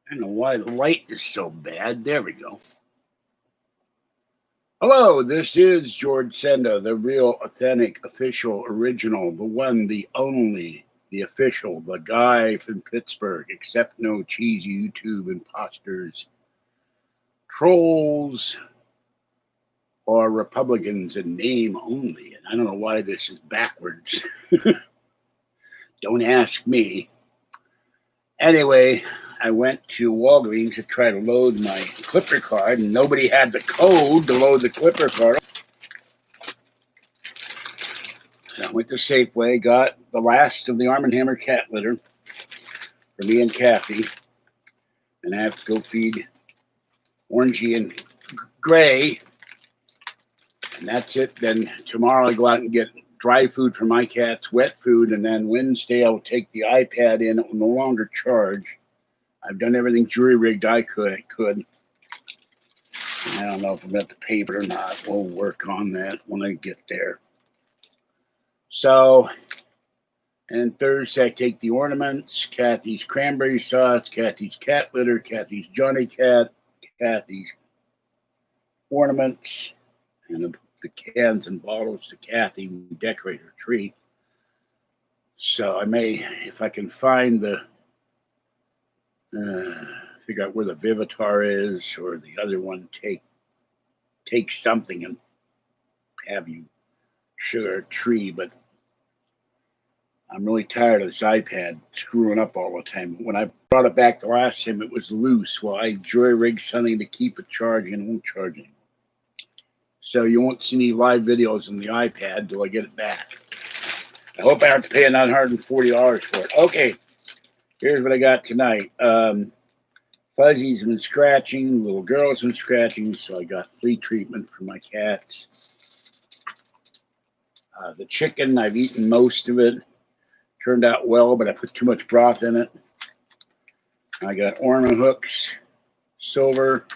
I don't know why the light is so bad. There we go. Hello, this is George Senda, the real, authentic, official, original, the one, the only, the official, the guy from Pittsburgh, except no cheesy YouTube imposters, trolls, or Republicans in name only. And I don't know why this is backwards. Don't ask me. Anyway, I went to Walgreens to try to load my Clipper card, and nobody had the code to load the Clipper card. So I went to Safeway, got the last of the Arm & Hammer cat litter for me and Kathy, and I have to go feed Orangey and Gray, and that's it. Then tomorrow I go out and get dry food for my cats, wet food, and then Wednesday I'll take the iPad in. It will no longer charge. I've done everything jury-rigged I could. I don't know if I'm going to pay it or not. We'll work on that when I get there. So, and Thursday I take the ornaments, Kathy's cranberry sauce, Kathy's cat litter, Kathy's Johnny Cat, Kathy's ornaments, and the cans and bottles to Kathy who decorate her tree. So I may, if I can find the, figure out where the Vivitar is or the other one, take something and have you sugar a tree. But I'm really tired of this iPad screwing up all the time. When I brought it back the last time, it was loose. Well, I jury-rigged something to keep it charging and it won't charge anymore. So you won't see any live videos on the iPad until I get it back. I hope I don't have to pay another $140 for it. Okay, here's what I got tonight. Fuzzy's been scratching, little girl's been scratching, so I got flea treatment for my cats. The chicken, I've eaten most of it. Turned out well, but I put too much broth in it. I got ornament hooks, silver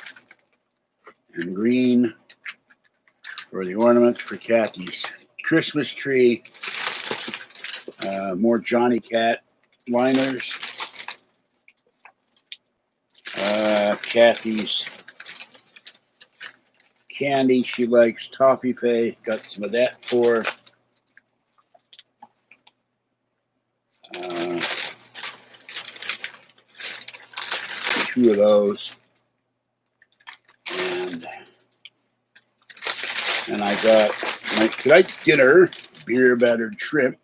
and green for the ornaments for Kathy's Christmas tree. More Johnny Cat liners. Kathy's candy, she likes Toffee. Got some of that for. Two of those. And I got my tonight's dinner, beer battered shrimp.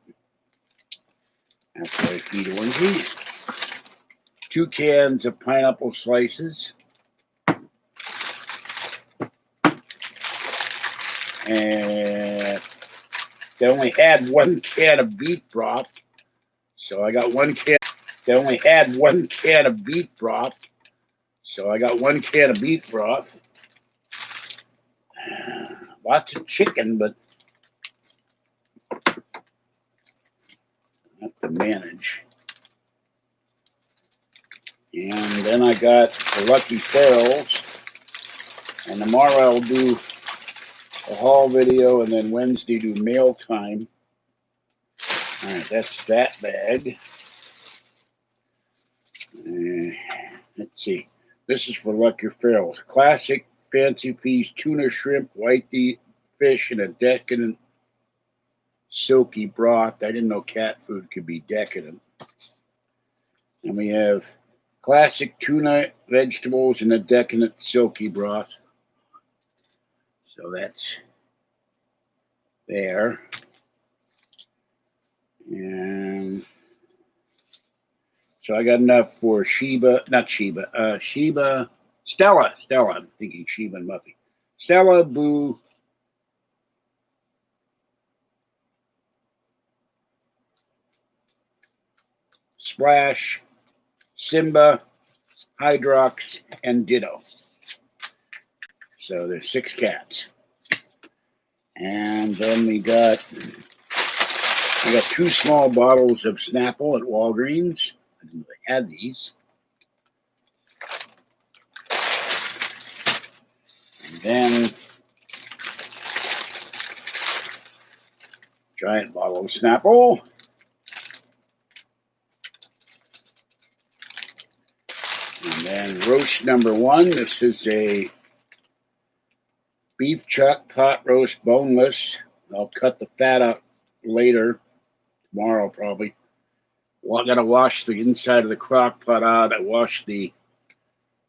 After I feed Orangey. 2 cans of pineapple slices. And they only had 1 can of beef broth. So I got 1 can. They only had 1 can of beef broth. So I got 1 can of beef broth. Lots of chicken, but I have to manage. And then I got the Lucky Ferals. And tomorrow I'll do a haul video, and then Wednesday do mail time. All right, that's that bag. Let's see. This is for Lucky Ferals. Classic Fancy Feast tuna, shrimp, whitey fish, and a decadent silky broth. I didn't know cat food could be decadent. And we have classic tuna, vegetables, and a decadent silky broth. So that's there. And so I got enough for Stella. I'm thinking Sheba and Muffy. Stella, Boo, Splash, Simba, Hydrox, and Ditto. So there's 6 cats. And then we got 2 small bottles of Snapple at Walgreens. I didn't know they had these. And then giant bottle of Snapple. And And roast number one. This is a beef chuck pot roast, boneless. I'll cut the fat out later, tomorrow probably. Well, I gotta wash the inside of the crock pot out. I washed the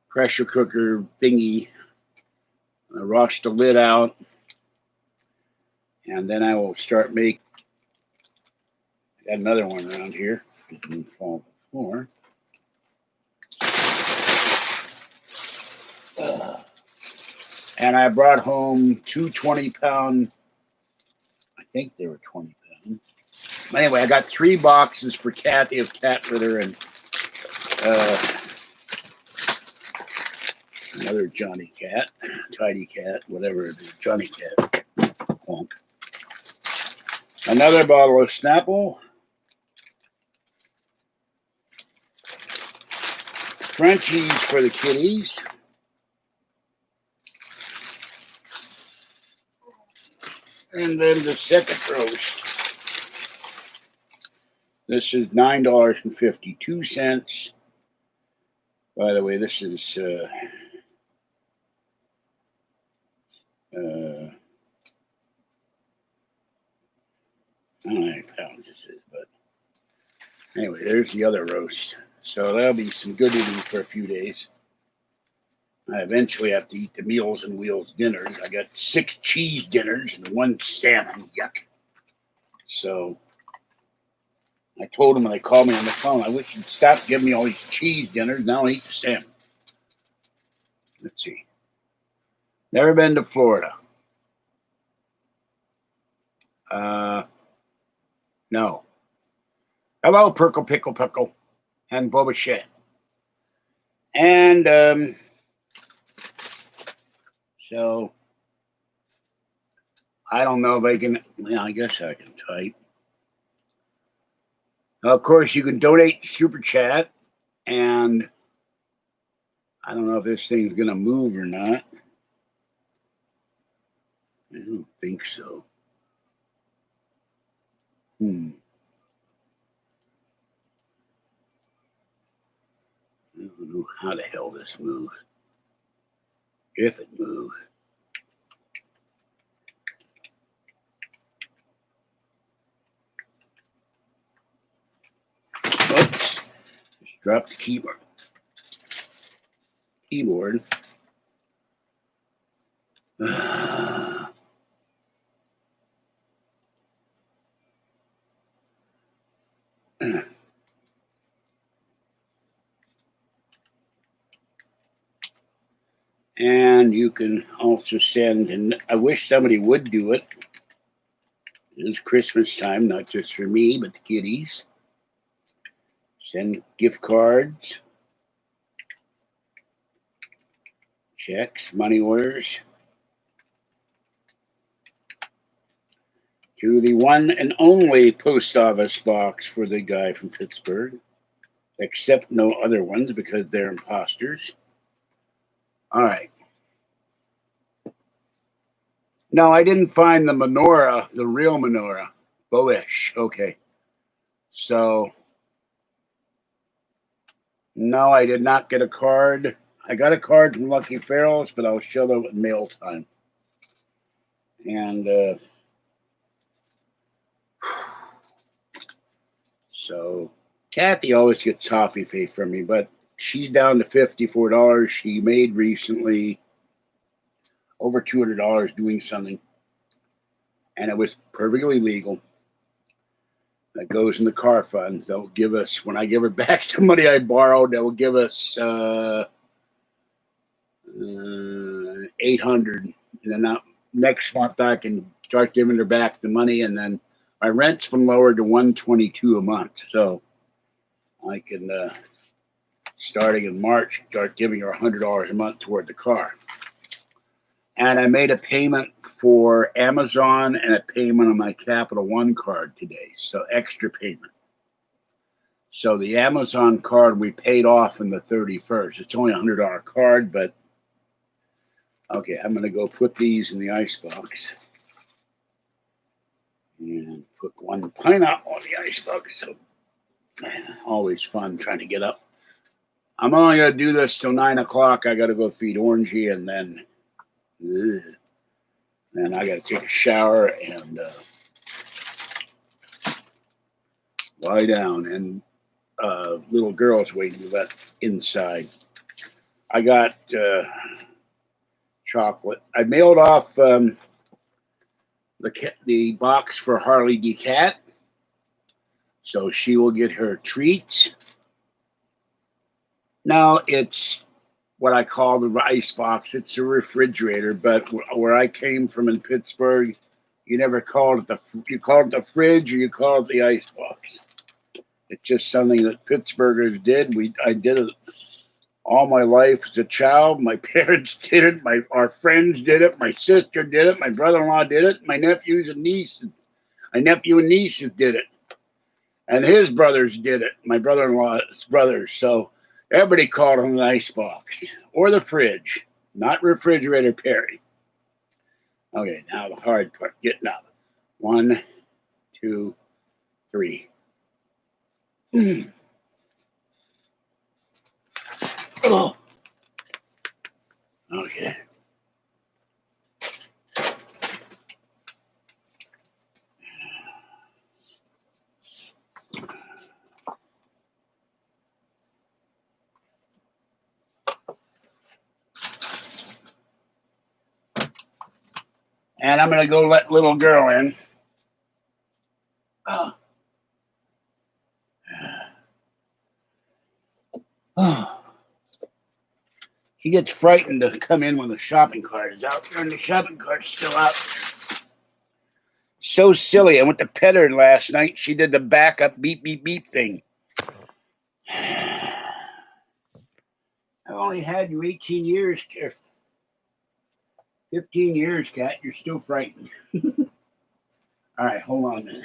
pressure cooker thingy. I washed the lid out. And then I will start making. I got another one around here. It didn't fall on the floor. And I brought home two 20-pound, I think they were 20 pounds. Anyway, I got 3 boxes for Kathy of cat litter and another Johnny Cat, Tidy Cat, whatever it is, Johnny Cat, Honk. Another bottle of Snapple. Frenchies for the kitties. And then the second roast. This is $9.52. By the way, this is 9 pounds this is, but anyway, there's the other roast. So that'll be some good eating for a few days. I eventually have to eat the Meals and Wheels dinners. I got 6 cheese dinners and 1 salmon. Yuck. So I told them when they called me on the phone, I wish you'd stop giving me all these cheese dinners. Now I'll eat the salmon. Let's see. Never been to Florida. No. Hello, Perkle Pickle Pickle and Boba Shett. And so I don't know if I can. Well, I guess I can type. Of course, you can donate Super Chat, and I don't know if this thing's going to move or not. I don't think so. I don't know how the hell this moves. If it moves. Oops. Just dropped the keyboard. And you can also send, and I wish somebody would do it. It is Christmas time, not just for me, but the kiddies. Send gift cards, checks, money orders to the one and only post office box for the guy from Pittsburgh, except no other ones because they're imposters. All right. No, I didn't find the menorah, the real menorah. Boish. Okay. So, no, I did not get a card. I got a card from Lucky Ferals, but I'll show them at mail time. And so Kathy always gets toffee pay from me, but she's down to $54. She made recently over $200 doing something, and it was perfectly legal. That goes in the car fund. They'll give us, when I give her back the money I borrowed, they'll give us $800, and then next month I can start giving her back the money, and then my rent's been lowered to $122 a month, so I can starting in March start giving her $100 a month toward the car. And I made a payment for Amazon and a payment on my Capital One card today, so extra payment. So the Amazon card we paid off on the 31st. It's only a $100 card, but okay, I'm going to go put these in the icebox and put 1 pineapple in the icebox. So always fun trying to get up I'm only gonna do this till 9 o'clock. I gotta go feed Orangey, and then I gotta take a shower and lie down. And little girl's waiting inside. I got chocolate. I mailed off the box for Harley D. Cat, so she will get her treats. Now it's what I call the ice box. It's a refrigerator, but where I came from in Pittsburgh, you never called it you called it the fridge, or you called it the ice box. It's just something that Pittsburghers did. I did it all my life as a child. My parents did it. Our friends did it. My sister did it. My brother-in-law did it. My nephew and nieces did it, and his brothers did it. My brother-in-law's brothers. So everybody called it an ice box or the fridge, not refrigerator, Perry. Okay, now the hard part, getting up. 1, 2, 3. Oh. Okay. And I'm going to go let little girl in. Oh. Oh. She gets frightened to come in when the shopping cart is out there, and the shopping cart's still out. So silly. I went to pet her last night. She did the backup beep, beep, beep thing. I've only had you 18 years, 15 years, Cat. You're still frightened. All right, hold on a minute.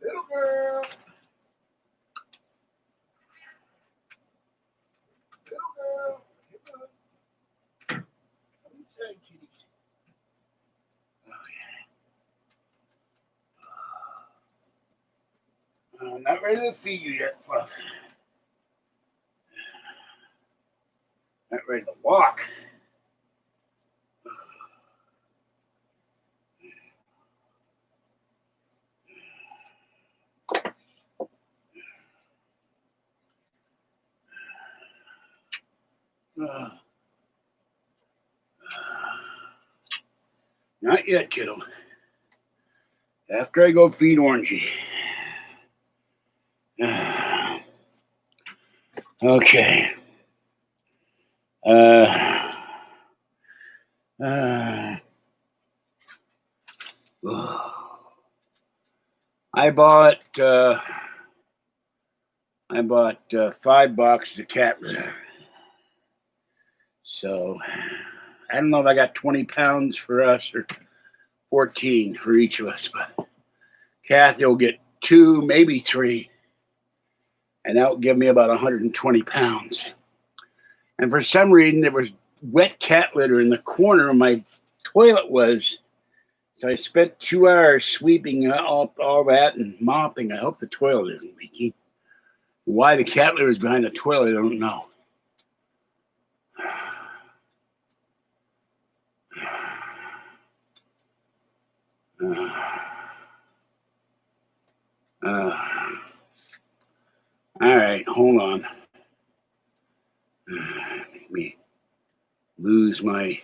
Little girl. Little girl. Come inside, kitties. Okay. I'm not ready to feed you yet, Fluff. Not ready to walk. Not yet, kiddo. After I go feed Orangey. Okay. I bought 5 boxes of cat litter. So I don't know if I got 20 pounds for us or 14 for each of us, but Kathy will get 2, maybe 3, and that will give me about 120 pounds. And for some reason, there was wet cat litter in the corner of my toilet so I spent 2 hours sweeping all that and mopping. I hope the toilet isn't leaking. Why the cat litter is behind the toilet, I don't know. All right, hold on. Let me lose my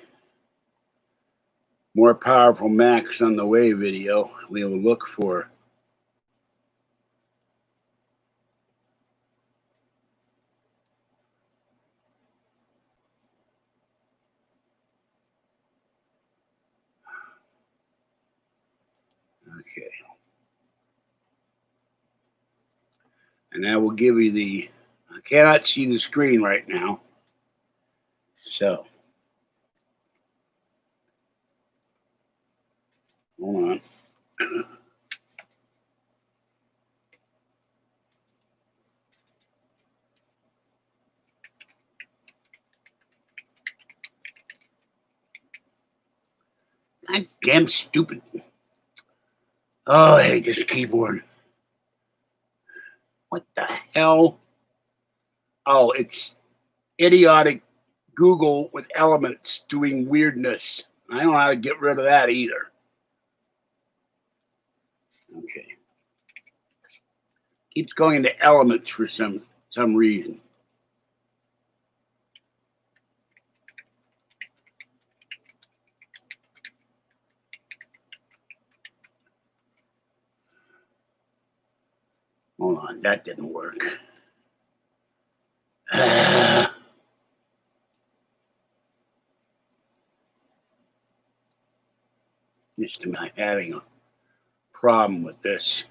more powerful Max on the way video. We will look for. Okay. And I will give you the. cannot see the screen right now. So, hold on. God damn stupid. Oh, I hate this keyboard. What the hell? Oh, it's idiotic Google with Elements doing weirdness. I don't know how to get rid of that either. Okay. Keeps going into Elements for some reason. Hold on, that didn't work. Just am I having a problem with this?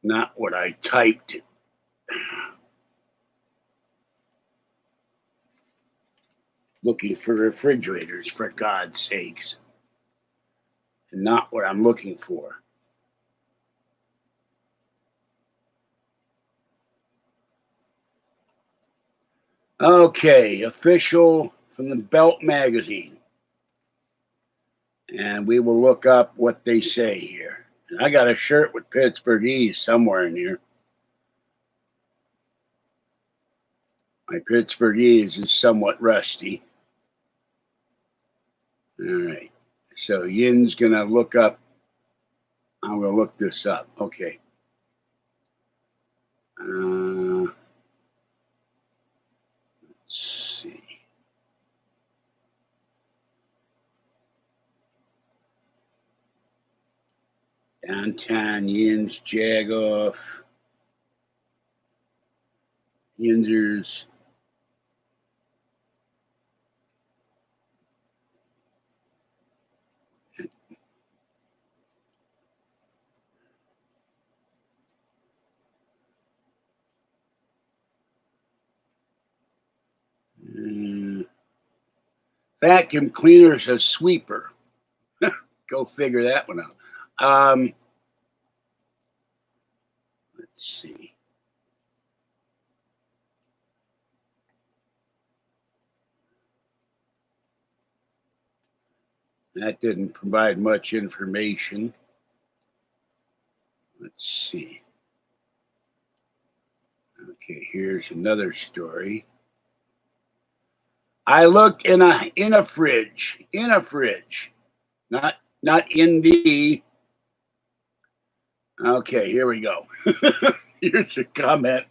Not what I typed. Looking for refrigerators, for God's sakes. And not what I'm looking for. Okay, official from the Belt magazine. And we will look up what they say here. And I got a shirt with Pittsburghese somewhere in here. My Pittsburghese is somewhat rusty. All right. So Yin's going to look up. I'm going to look this up. Okay. Let's see. Downtown Yin's Jagoff. Yinzers. Vacuum cleaner's a sweeper. Go figure that one out. Let's see. That didn't provide much information. Let's see. Okay, here's another story. I looked in a fridge, not in the. Okay, here we go. Here's a comment.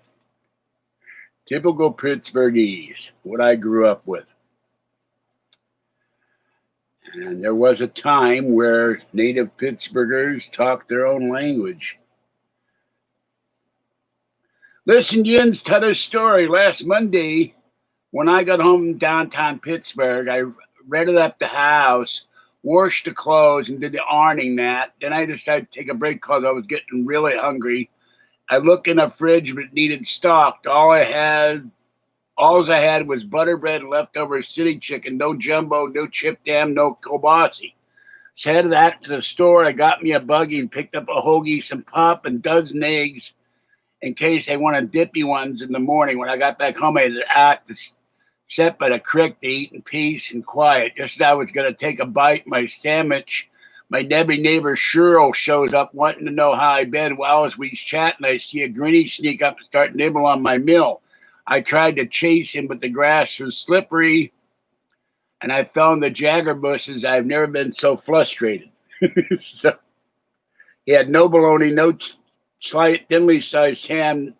Typical Pittsburghese, what I grew up with. And there was a time where native Pittsburghers talked their own language. Listen, Jens, tell this story. Last Monday, when I got home from downtown Pittsburgh, I rented up the house, washed the clothes, and did the ironing that. Then I decided to take a break because I was getting really hungry. I looked in the fridge, but it needed stocked. All I had was butter bread and leftover city chicken, no jumbo, no chip dam, no kielbasa. So I headed that to the store. I got me a buggy and picked up a hoagie, some pop, and a dozen eggs in case I wanted dippy ones in the morning. When I got back home, I had to act set by the creek to eat in peace and quiet. Just as I was going to take a bite, my sandwich, my Debbie neighbor Cheryl shows up wanting to know how I've been. Well, as we chat, and I see a grinny sneak up and start nibble on my meal. I tried to chase him, but the grass was slippery, and I fell in the jagger bushes. I've never been so frustrated. So he had no bologna, no slight, thinly sized ham,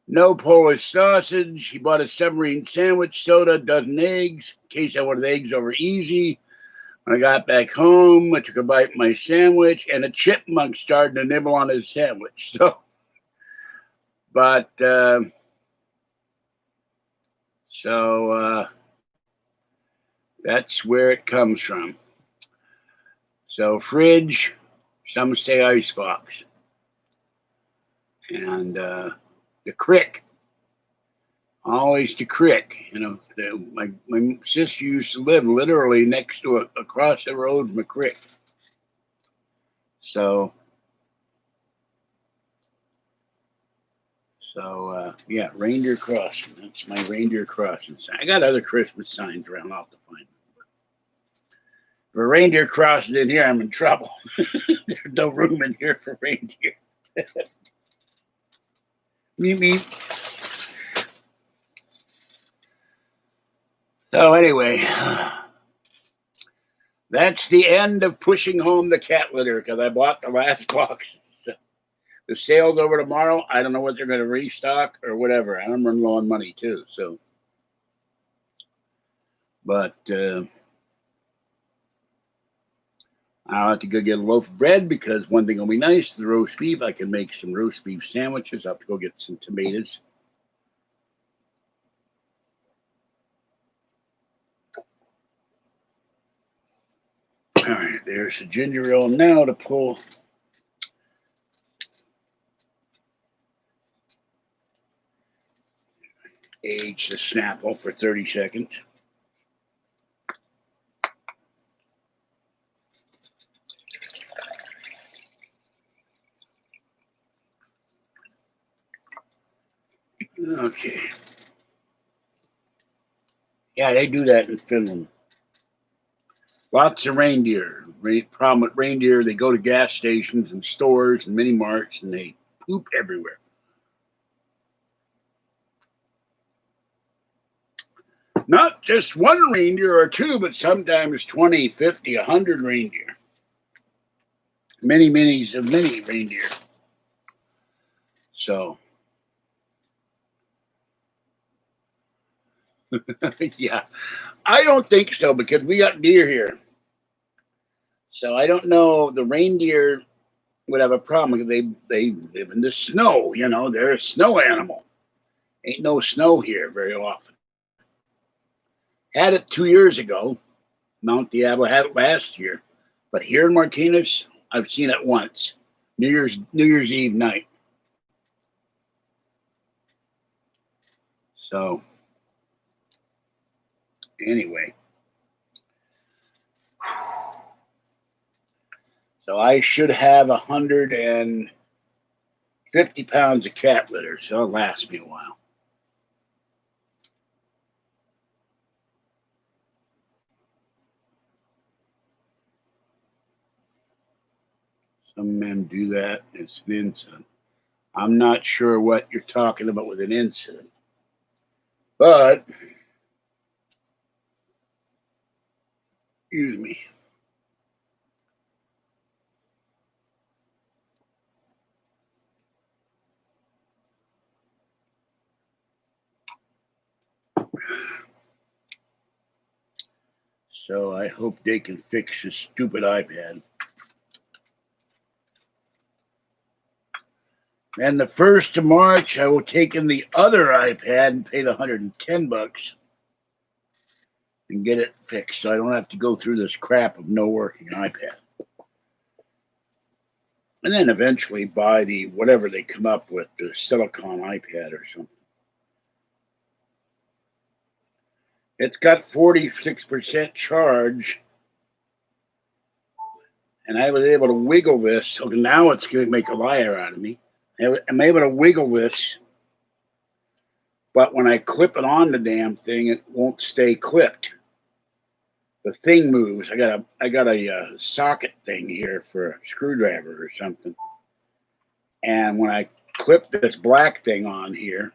no Polish sausage. He bought a submarine sandwich, soda, a dozen eggs, in case I wanted eggs over easy. When I got back home, I took a bite of my sandwich, and a chipmunk started to nibble on his sandwich. So that's where it comes from. So fridge, some say icebox. And the crick always to crick. You know, my sister used to live literally next to across the road from a crick. So yeah, reindeer crossing. That's my reindeer crossing sign. I got other Christmas signs around. I'll have to find them. If a reindeer crosses in here, I'm in trouble. There's no room in here for reindeer. Meep meep. So anyway, that's the end of pushing home the cat litter because I bought the last box. So the sale's over tomorrow. I don't know what they're going to restock or whatever. I'm running low on money too. So, but I'll have to go get a loaf of bread because one thing will be nice, the roast beef. I can make some roast beef sandwiches. I'll have to go get some tomatoes. All right, there's the ginger ale now to pull. Age the Snapple for 30 seconds. Okay. Yeah, they do that in Finland. Lots of reindeer. Problem with reindeer, they go to gas stations and stores and mini marts and they poop everywhere. Not just one reindeer or two, but sometimes 20, 50, 100 reindeer. Many minis of many reindeer. So, yeah. I don't think so because we got deer here. So I don't know. The reindeer would have a problem because they live in the snow. You know, they're a snow animal. Ain't no snow here very often. Had it 2 years ago. Mount Diablo had it last year, but here in Martinez, I've seen it once. New Year's Eve night. So anyway, so I should have 150 pounds of cat litter, so it'll last me a while. Some men do that. It's an incident. I'm not sure what you're talking about with an incident, but excuse me. So I hope they can fix this stupid iPad. And the 1st of March, I will take in the other iPad and pay the $110 and get it fixed so I don't have to go through this crap of no working iPad. And then eventually buy the whatever they come up with, the silicon iPad or something. It's got 46% charge, and I was able to wiggle this. So now it's going to make a liar out of me. I'm able to wiggle this, but when I clip it on the damn thing, it won't stay clipped. The thing moves. I got a socket thing here for a screwdriver or something, and when I clip this black thing on here,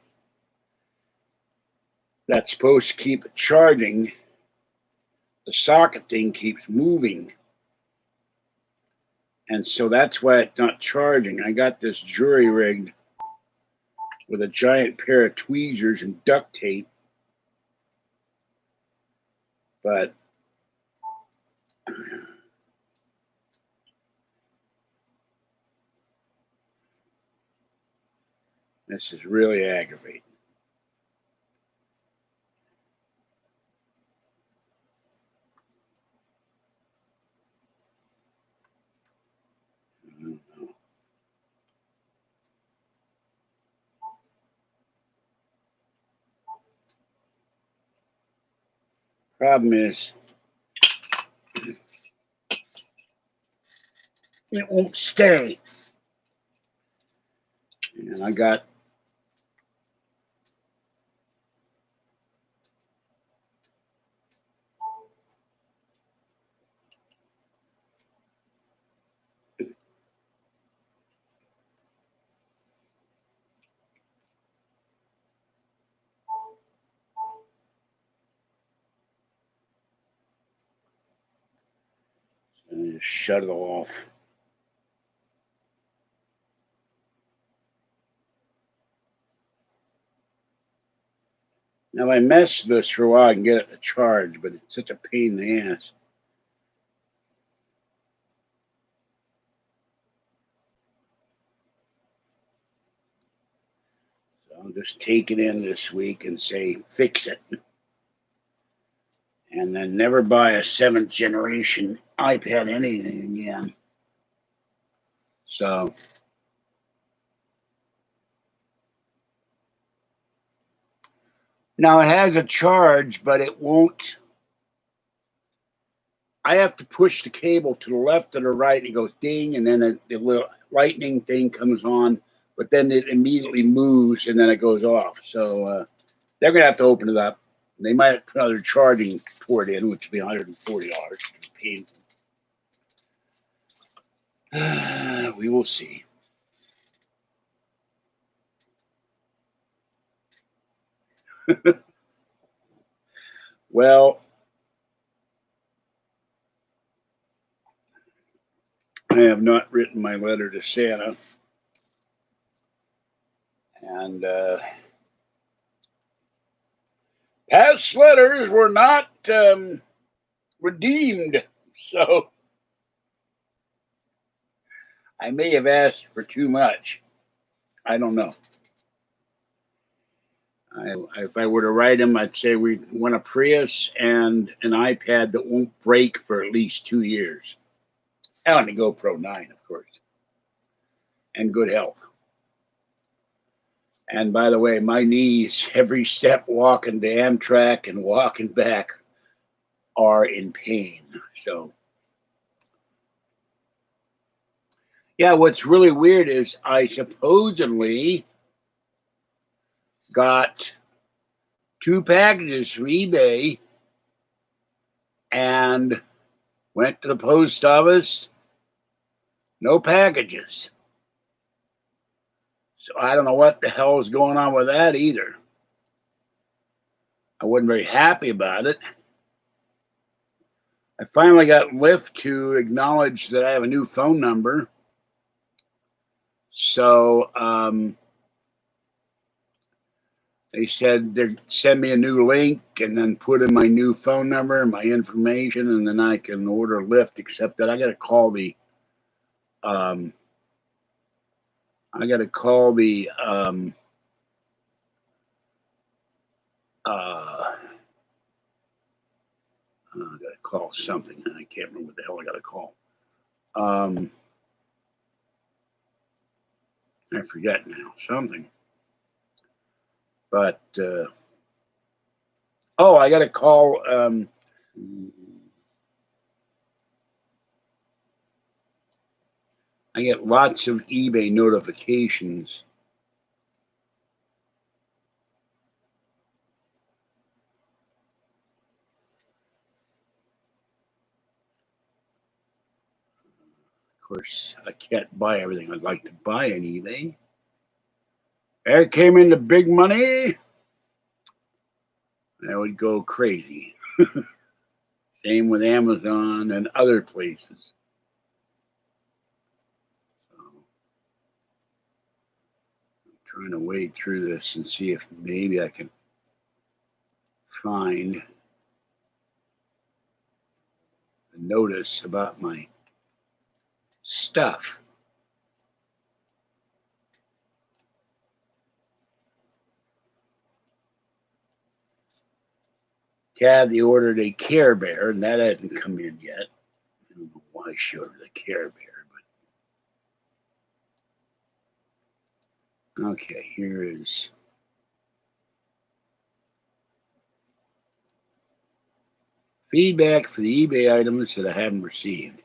that's supposed to keep it charging. The socket thing keeps moving. And so that's why it's not charging. I got this jury rigged with a giant pair of tweezers and duct tape. But this is really aggravating. Problem is, it won't stay. And I got to just shut it off. Now I messed this for a while, I can get it to charge, but it's such a pain in the ass. So I'll just take it in this week and say, fix it. And then never buy a 7th generation iPad anything again. So now it has a charge, but it won't. I have to push the cable to the left or the right. It goes ding, and then the little lightning thing comes on, but then it immediately moves and then it goes off. So they're going to have to open it up. They might put another charging port in, which would be $140. Painful. We will see. Well, I have not written my letter to Santa. And past letters were not redeemed. So I may have asked for too much. I don't know. If I were to write him, I'd say we want a Prius and an iPad that won't break for at least 2 years. And a GoPro 9, of course. And good health. And by the way, my knees, every step walking to Amtrak and walking back, are in pain. So, yeah, what's really weird is I supposedly got 2 packages from eBay and went to the post office, no packages. So I don't know what the hell is going on with that either. I wasn't very happy about it. I finally got Lyft to acknowledge that I have a new phone number. So they said they'd send me a new link and then put in my new phone number and my information, and then I can order Lyft, except that I got to call the I got to call the I got to call something. I can't remember what the hell I got to call. I forget now. Something. But I got to call. I get lots of eBay notifications. Of course, I can't buy everything I'd like to buy on eBay. There came into big money, I would go crazy. Same with Amazon and other places. So, I'm trying to wade through this and see if maybe I can find a notice about my stuff. Kathy ordered a Care Bear, and that hasn't come in yet. I don't know why she ordered a Care Bear, but okay, here is. Feedback for the eBay items that I haven't received.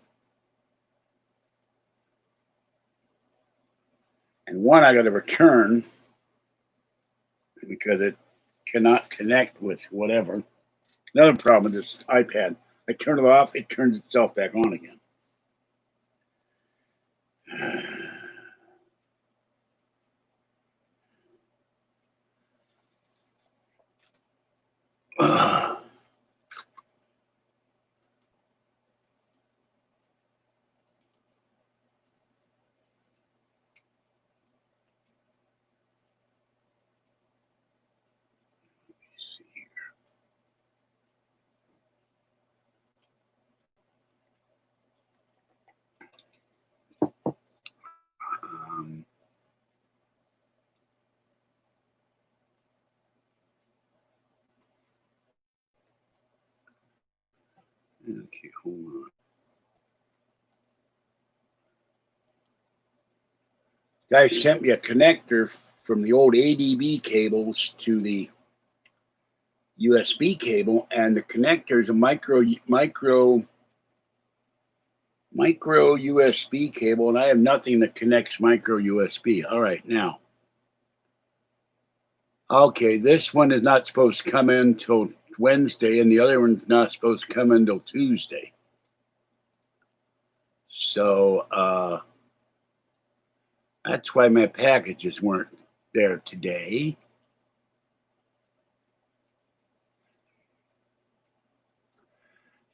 And one I got to return because it cannot connect with whatever. Another problem with this iPad. I turn it off, it turns itself back on again. Um, okay, hold on. Guy sent me a connector from the old ADB cables to the USB cable, and the connector is a micro USB cable, and I have nothing that connects micro USB. All right, now. Okay, this one is not supposed to come in till Wednesday, and the other one's not supposed to come in till Tuesday. So that's why my packages weren't there today.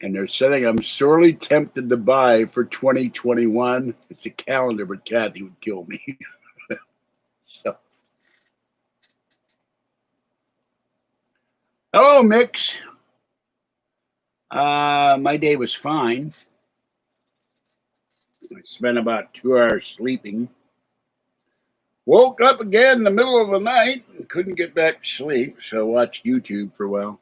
And there's something I'm sorely tempted to buy for 2021. It's a calendar, but Kathy would kill me. So, hello, Mix. My day was fine. I spent about 2 hours sleeping. Woke up again in the middle of the night and couldn't get back to sleep, so watched YouTube for a while.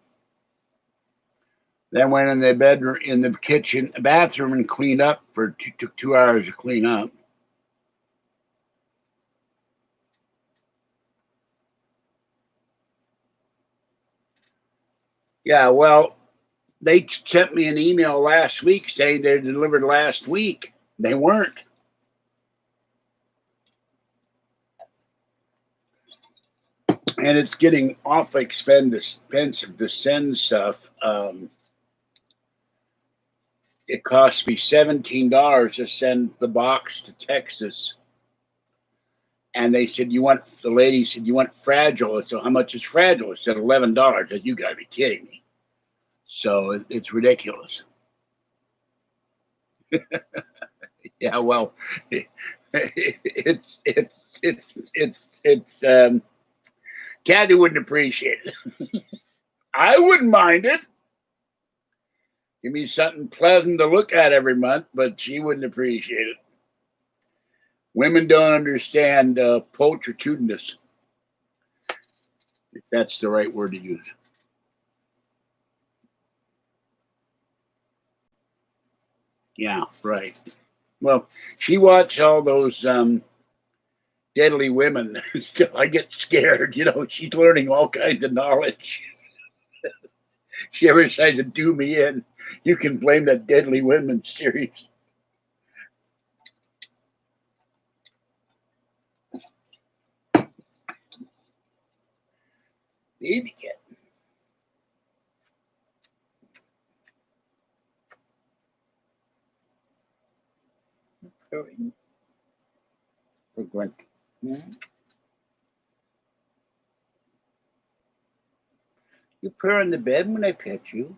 Then went in the bedroom, in the kitchen, bathroom, and cleaned up took 2 hours to clean up. Yeah, well, they sent me an email last week saying they're delivered last week. They weren't. And it's getting awfully expensive to send stuff. It cost me $17 to send the box to Texas. And they said, the lady said, you want fragile? So how much is fragile? I said, $11. I said, you got to be kidding me. So it's ridiculous. Yeah, well, it's Kathy wouldn't appreciate it. I wouldn't mind it. Give me something pleasant to look at every month, but she wouldn't appreciate it. Women don't understand pulchritudinous, if that's the right word to use. Yeah, right. Well, she watched all those deadly women, so I get scared. She's learning all kinds of knowledge. She ever tries to do me in, you can blame that Deadly Women series. Baby cat. For Gwent. You purr on the bed when I pet you.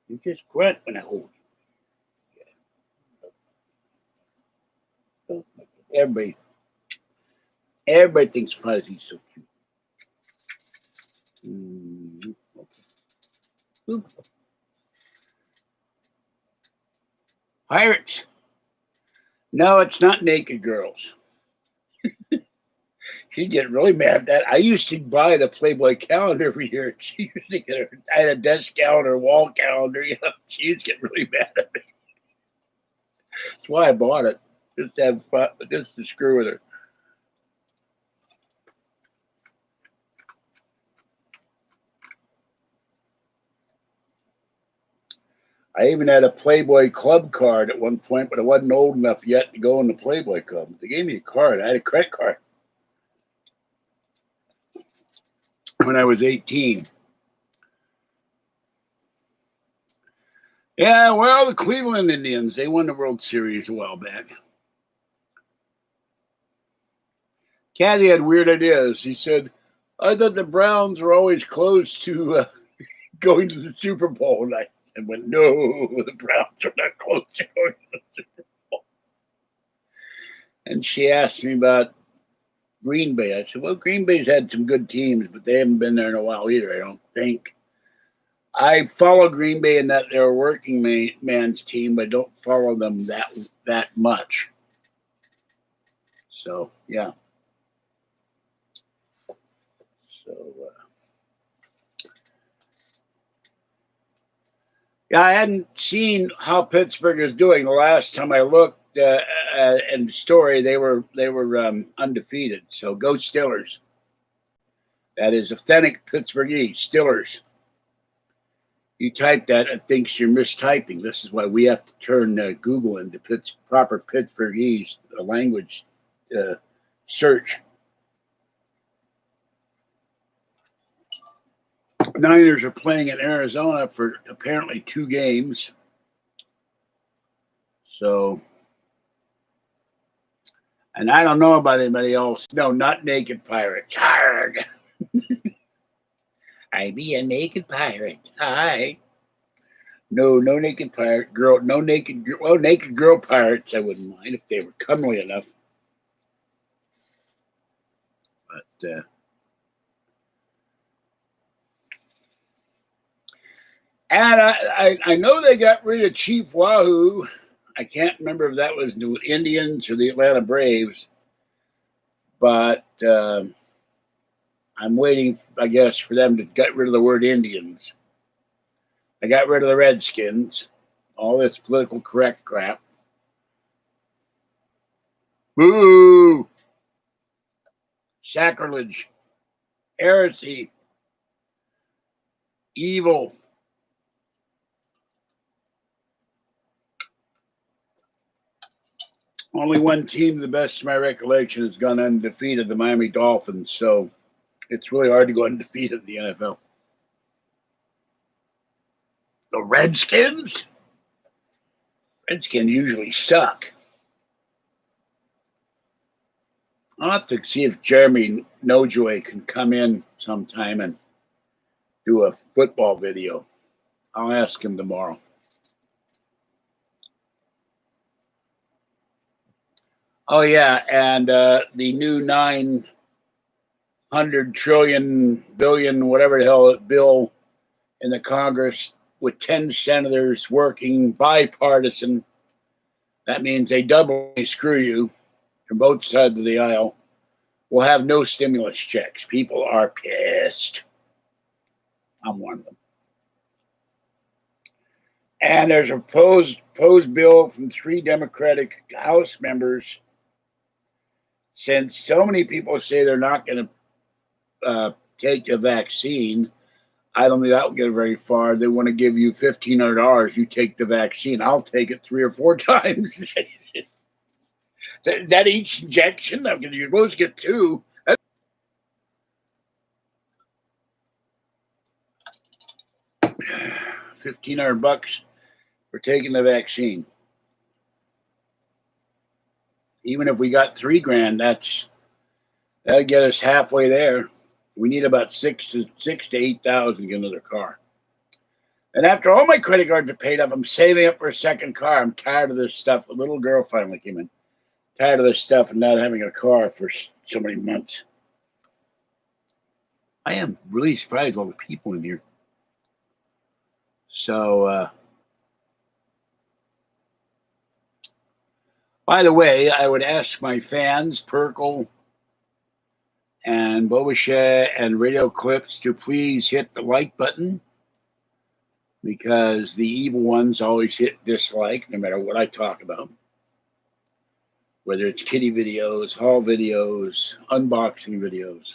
You just grunt when I hold you. Everybody thinks Fuzzy's so cute. Okay. Pirates. No, it's not Naked Girls. She'd get really mad at that. I used to buy the Playboy calendar every year. She used to get her. I had a desk calendar, wall calendar. She used to get really mad at me. That's why I bought it, just to have fun, just to screw with her. I even had a Playboy Club card at one point, but I wasn't old enough yet to go in the Playboy Club. They gave me a card. I had a credit card when I was 18. Yeah, well, the Cleveland Indians, they won the World Series a while back. Caddy had weird ideas. He said, I thought the Browns were always close to going to the Super Bowl. And I went, no, the Browns are not close to going to the Super Bowl. And she asked me about Green Bay. I said, well, Green Bay's had some good teams, but they haven't been there in a while either, I don't think. I follow Green Bay in that they're a working man's team, but don't follow them that much. So, yeah. So, yeah, I hadn't seen how Pittsburgh is doing. The last time I looked in the story, they were undefeated. So go Steelers. That is authentic Pittsburghese, Steelers. You type that, it thinks you're mistyping. This is why we have to turn Google into proper Pittsburghese language search. Niners are playing in Arizona for apparently 2 games. So, and I don't know about anybody else. No, not naked pirates. Arrgh. I be a naked pirate. Hi. No naked pirate girl. No naked girl. Well, naked girl pirates, I wouldn't mind if they were comely enough. But, and I know they got rid of Chief Wahoo. I can't remember if that was the Indians or the Atlanta Braves. But I'm waiting, I guess, for them to get rid of the word Indians. They got rid of the Redskins. All this political correct crap. Boo! Sacrilege. Heresy. Evil. Only one team, to the best of my recollection, has gone undefeated, the Miami Dolphins. So it's really hard to go undefeated in the NFL. The Redskins? Redskins usually suck. I'll have to see if Jeremy Nojoy can come in sometime and do a football video. I'll ask him tomorrow. Oh, yeah, and the new 900 trillion, billion, whatever the hell bill in the Congress with 10 senators working bipartisan. That means they doubly screw you from both sides of the aisle. We'll have no stimulus checks. People are pissed. I'm one of them. And there's a proposed bill from 3 Democratic House members. Since so many people say they're not going to take a vaccine, I don't think that will get very far. They want to give you $1,500. You take the vaccine. I'll take it 3 or 4 times. that each injection, you're supposed to get 2. $1,500 for taking the vaccine. Even if we got $3,000, that'll get us halfway there. We need about 6,000 to 8,000 to get another car. And after all my credit cards are paid up, I'm saving up for a second car. I'm tired of this stuff. A little girl finally came in. Tired of this stuff and not having a car for so many months. I am really surprised all the people in here. So, by the way, I would ask my fans, Perkle and Bobasha and Radio Clips, to please hit the like button, because the evil ones always hit dislike no matter what I talk about. Whether it's kitty videos, haul videos, unboxing videos.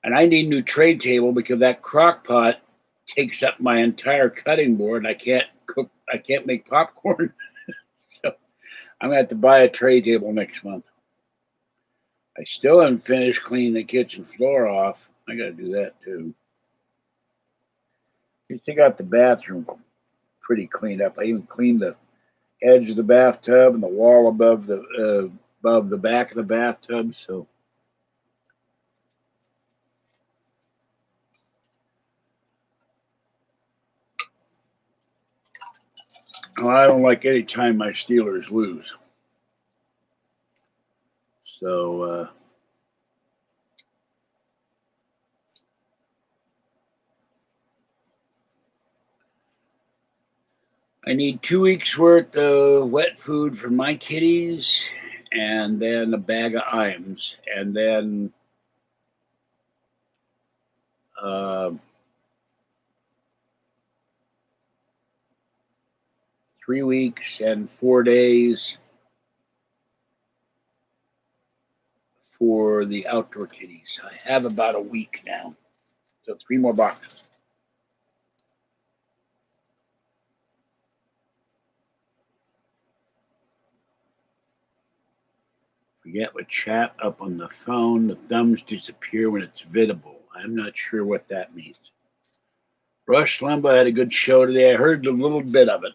And I need a new tray table because that crock pot takes up my entire cutting board. I can't cook, I can't make popcorn. So I'm gonna have to buy a tray table next month. I still haven't finished cleaning the kitchen floor off. I gotta do that too. I still got the bathroom pretty cleaned up. I even cleaned the edge of the bathtub and the wall above the back of the bathtub. So I don't like any time my Steelers lose. So I need 2 weeks worth of wet food for my kitties, and then a bag of Iams, and then uh, 3 weeks and 4 days for the outdoor kitties. I have about a week now, so 3 more boxes. Forget what chat up on the phone. The thumbs disappear when it's vidable. I'm not sure what that means. Rush Limbaugh had a good show today. I heard a little bit of it,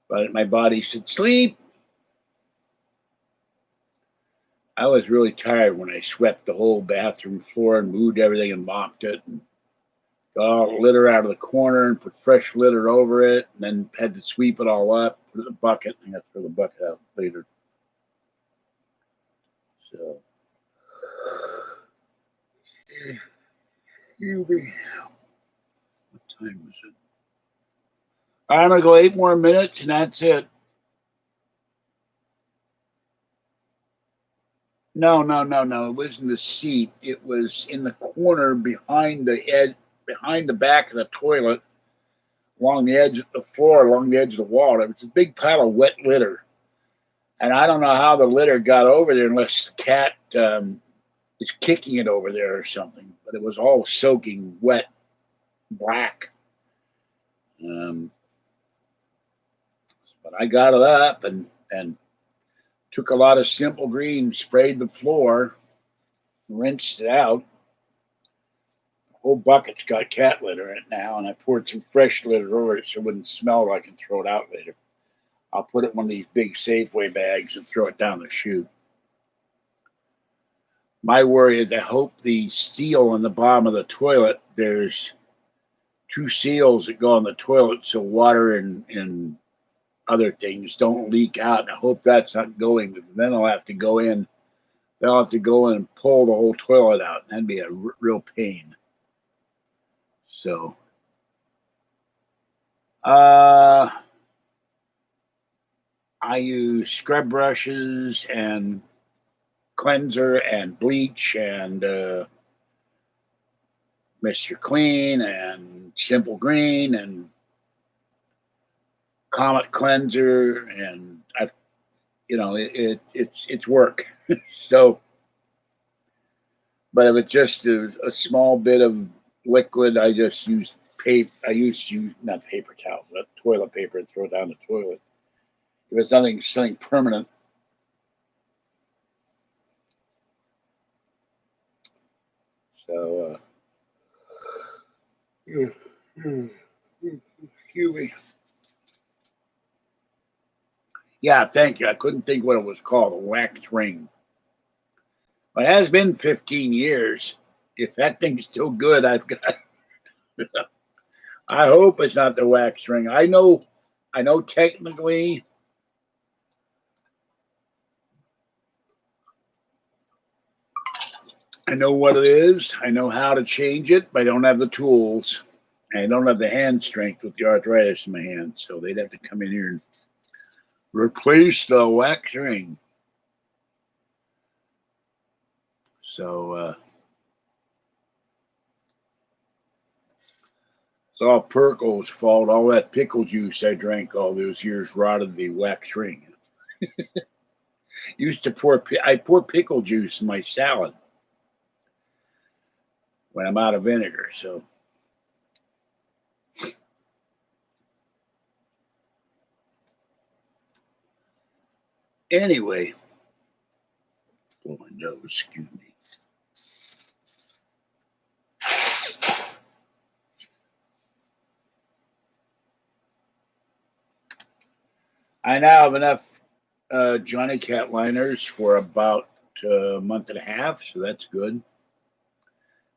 but my body said sleep. I was really tired when I swept the whole bathroom floor and moved everything and mopped it and got all the litter out of the corner and put fresh litter over it, and then had to sweep it all up, put it in the bucket, and I got to throw the bucket out later. So, what time was it? I'm gonna go 8 more minutes, and that's it. No, no, no, no. It wasn't the seat. It was in the corner behind the edge, behind the back of the toilet, along the edge of the floor, along the edge of the wall. There was a big pile of wet litter, and I don't know how the litter got over there unless the cat is kicking it over there or something. But it was all soaking wet, black. Um, but I got it up and took a lot of Simple Green, sprayed the floor, rinsed it out. The whole bucket's got cat litter in it now, and I poured some fresh litter over it so it wouldn't smell like I can throw it out later. I'll put it in one of these big Safeway bags and throw it down the chute. My worry is I hope the seal on the bottom of the toilet, there's 2 seals that go on the toilet so water and other things don't leak out. And I hope that's not going, because then I'll have to go in. They'll have to go in and pull the whole toilet out. That'd be a real pain. So, I use scrub brushes and cleanser and bleach and Mr. Clean and Simple Green and Comet Cleanser, and it's work. So, but if it's just a small bit of liquid, I just use paper. I used to use not paper towels, but toilet paper and throw it down the toilet. If it's something permanent. So, excuse me. Yeah, thank you. I couldn't think what it was called, a wax ring. But it has been 15 years. If that thing's still good, I've got. I hope it's not the wax ring. I know technically. I know what it is. I know how to change it, but I don't have the tools. I don't have the hand strength with the arthritis in my hand. So they'd have to come in here and replace the wax ring. So it's all Perkle's fault. All that pickle juice I drank all those years rotted the wax ring. I pour pickle juice in my salad. when I'm out of vinegar. So anyway, oh my nose, excuse me. I now have enough Johnny Cat liners for about a month and a half, so that's good.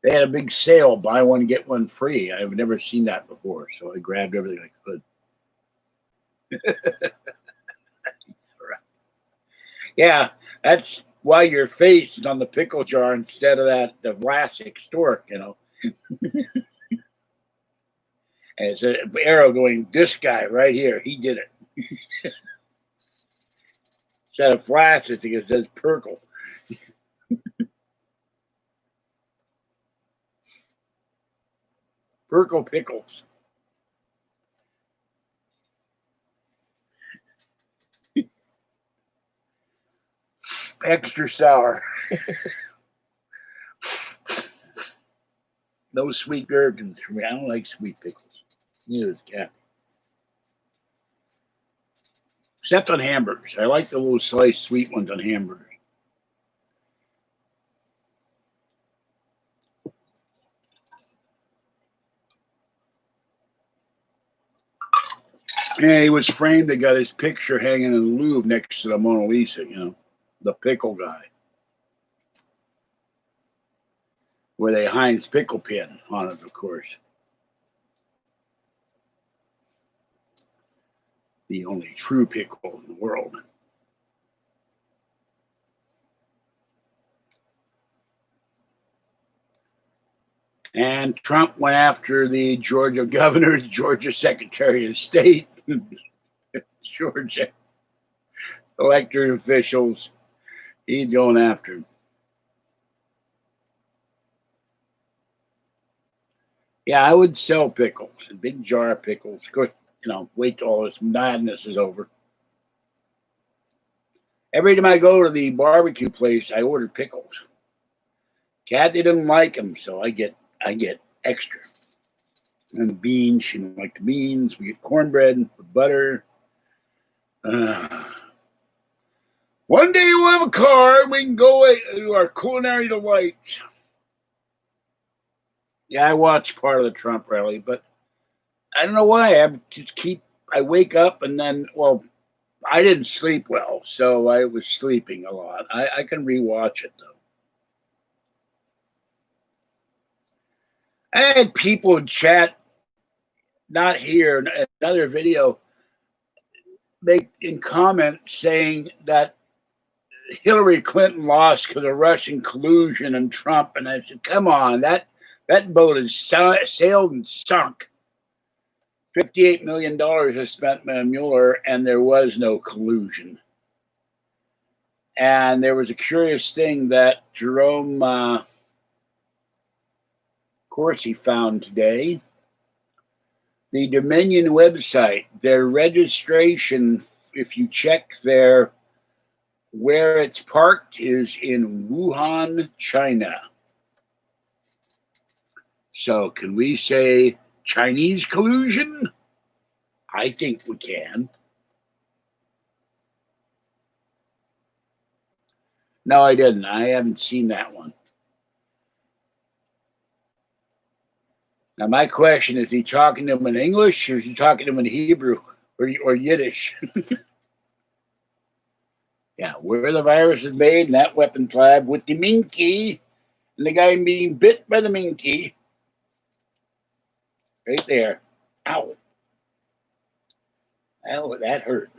They had a big sale, buy one, get one free. I've never seen that before, so I grabbed everything I could. Yeah, that's why your face is on the pickle jar instead of that the Vlasic stork, you know. And it's an arrow going, this guy right here, he did it. Instead of Vlasic, it says Perkle. Perkle pickles. Extra sour. No sweet gherkins for me. I don't like sweet pickles. Neither does Cat. Except on hamburgers. I like the little sliced sweet ones on hamburgers. Yeah, he was framed. They got his picture hanging in the Louvre next to the Mona Lisa, you know, the pickle guy. Where they Heinz pickle pin on it, of course. The only true pickle in the world. And Trump went after the Georgia governor, Georgia Secretary of State, Georgia elected officials. He's going after him. Yeah, I would sell pickles, a big jar of pickles. Of course, you know, wait till all this madness is over. Every time I go to the barbecue place, I order pickles. Kathy didn't like them, so I get extra. And the beans, she didn't like the beans. We get cornbread with butter. One day we'll have a car and we can go to our culinary delights. Yeah, I watched part of the Trump rally, but I don't know why. I wake up and then, well, I didn't sleep well, so I was sleeping a lot. I can rewatch it though. I had people in chat, not here, another video, make in comments saying that Hillary Clinton lost because of Russian collusion and Trump, and I said, "Come on, that boat has sailed and sunk. $58 million was spent by Mueller, and there was no collusion." And there was a curious thing that Jerome Corsi found today. The Dominion website, their registration, if you check there, where it's parked is in Wuhan, China. So can we say Chinese collusion? I think we can. No, I didn't. I haven't seen that one. Now, my question is he talking to him in English or is he talking to him in Hebrew or Yiddish? Yeah, where the virus is made in that weapons lab with the minky and the guy being bit by the minky. Right there. Ow. Ow, that hurt.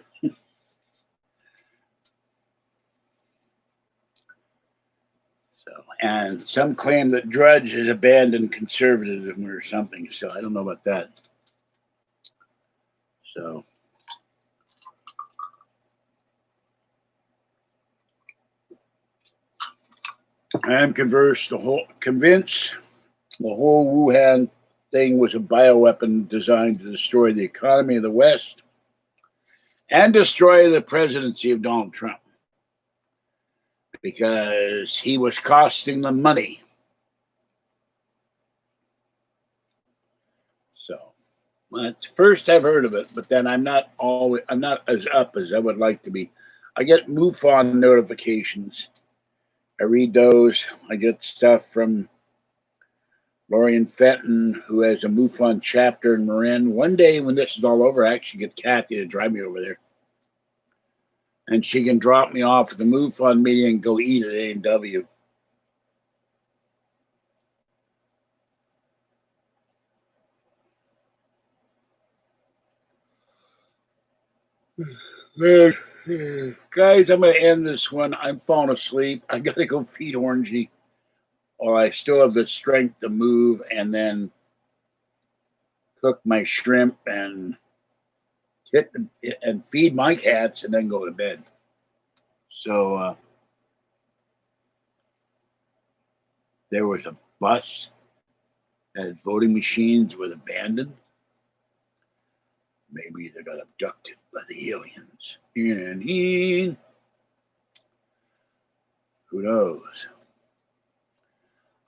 And some claim that Drudge has abandoned conservatism or something. So I don't know about that. So I am convinced the whole Wuhan thing was a bioweapon designed to destroy the economy of the West and destroy the presidency of Donald Trump because he was costing them money. Well, it's first I've heard of it, but then I'm not as up as I would like to be. I get MUFON notifications. I read those. I get stuff from Lorian Fenton, who has a MUFON chapter in Marin. One day when this is all over, I actually get Kathy to drive me over there. And she can drop me off at the MUFON meeting and go eat at A&W. Guys, I'm going to end this one. I'm falling asleep. I got to go feed Orangey. Or I still have the strength to move and then cook my shrimp and feed my cats and then go to bed. So there was a bus that voting machines were abandoned. Maybe they got abducted by the aliens. And who knows?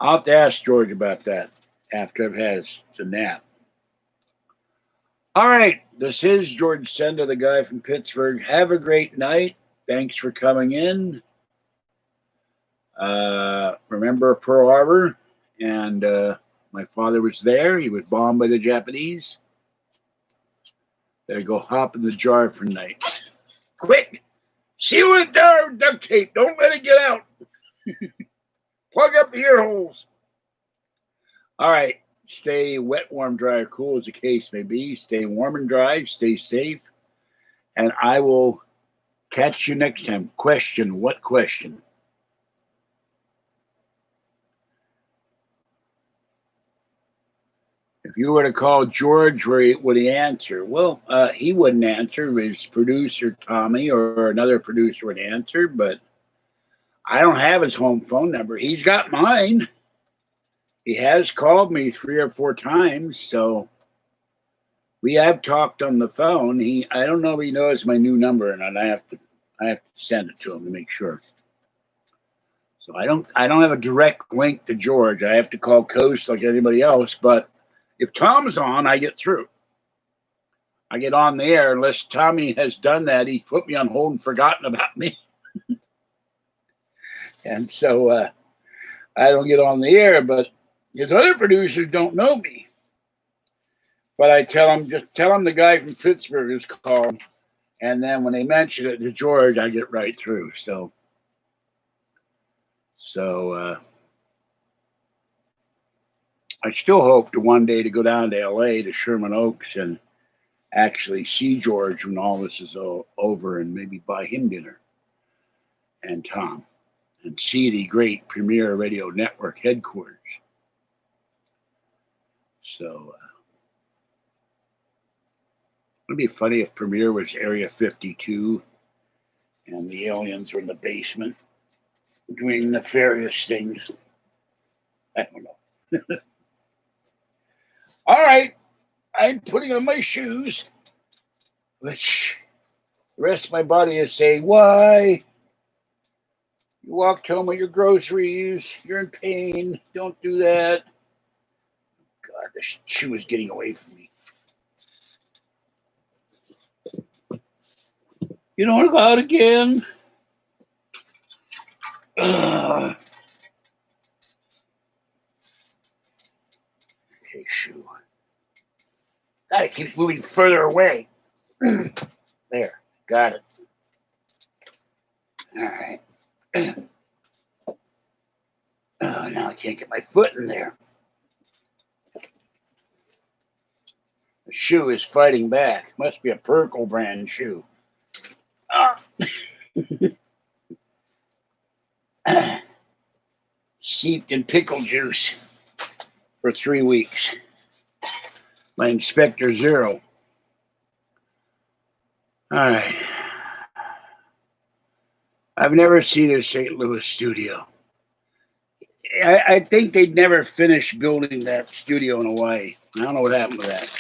I'll have to ask George about that after I've had a nap. All right, this is George Senda, the guy from Pittsburgh. Have a great night. Thanks for coming in. Remember Pearl Harbor? And my father was there. He was bombed by the Japanese. Better go hop in the jar for night. Quick! Seal it down with duct tape. Don't let it get out. Plug up the ear holes. All right. Stay wet, warm, dry, or cool as the case may be. Stay warm and dry. Stay safe. And I will catch you next time. Question. What question? If you were to call George, would he answer? Well, he wouldn't answer. His producer, Tommy, or another producer would answer, but I don't have his home phone number. He's got mine. He has called me 3 or 4 times, so we have talked on the phone. I don't know if he knows my new number, and I have to send it to him to make sure. So I don't have a direct link to George. I have to call Coast like anybody else, but if Tom's on, I get through. I get on the air. Unless Tommy has done that, he put me on hold and forgotten about me. And so I don't get on the air, but his other producers don't know me. But I just tell them the guy from Pittsburgh is called. And then when they mention it to George, I get right through. So I still hope to one day to go down to LA to Sherman Oaks and actually see George when all this is over and maybe buy him dinner and Tom and see the great Premier Radio Network headquarters. So it'd be funny if Premier was Area 52 and the aliens were in the basement doing nefarious things. I don't know. All right, I'm putting on my shoes, which the rest of my body is saying, why? You walked home with your groceries. You're in pain. Don't do that. God, the shoe is getting away from me. You don't want to go out again? Okay, shoe. God, it keeps moving further away. There, got it. All right. Oh, now I can't get my foot in there. The shoe is fighting back. Must be a Perkle brand shoe. Steeped in pickle juice for 3 weeks. My Inspector Zero. All right. I've never seen a St. Louis studio. I think they'd never finish building that studio in Hawaii. I don't know what happened with that.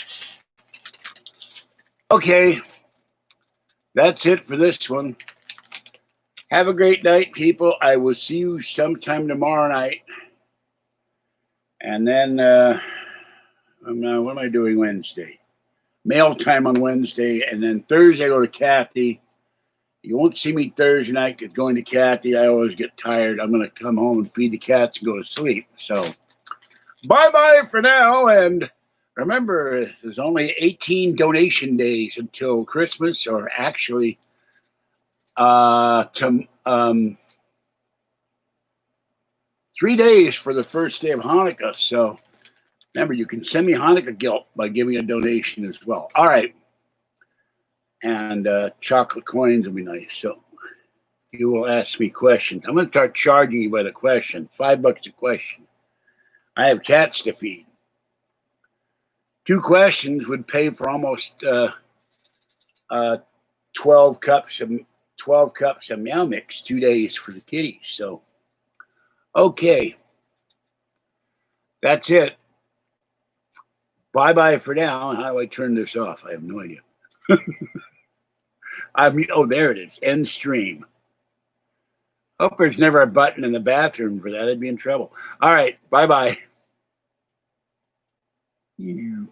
Okay. That's it for this one. Have a great night, people. I will see you sometime tomorrow night. And then, what am I doing Wednesday? mail time on Wednesday, and then Thursday I go to Kathy. You won't see me Thursday night because going to Kathy, I always get tired. I'm going to come home and feed the cats and go to sleep. So bye-bye for now. And remember, there's only 18 donation days until Christmas, or actually to 3 days for the first day of Hanukkah. So remember, you can send me Hanukkah guilt by giving a donation as well. All right. And chocolate coins will be nice. So you will ask me questions. I'm going to start charging you by the question. $5 a question. I have cats to feed. 2 questions would pay for almost 12 cups of meow mix, 2 days for the kitties. So, okay, that's it. Bye-bye for now. How do I turn this off? I have no idea. There it is. End stream. Hope there's never a button in the bathroom for that. I'd be in trouble. All right. Bye-bye. You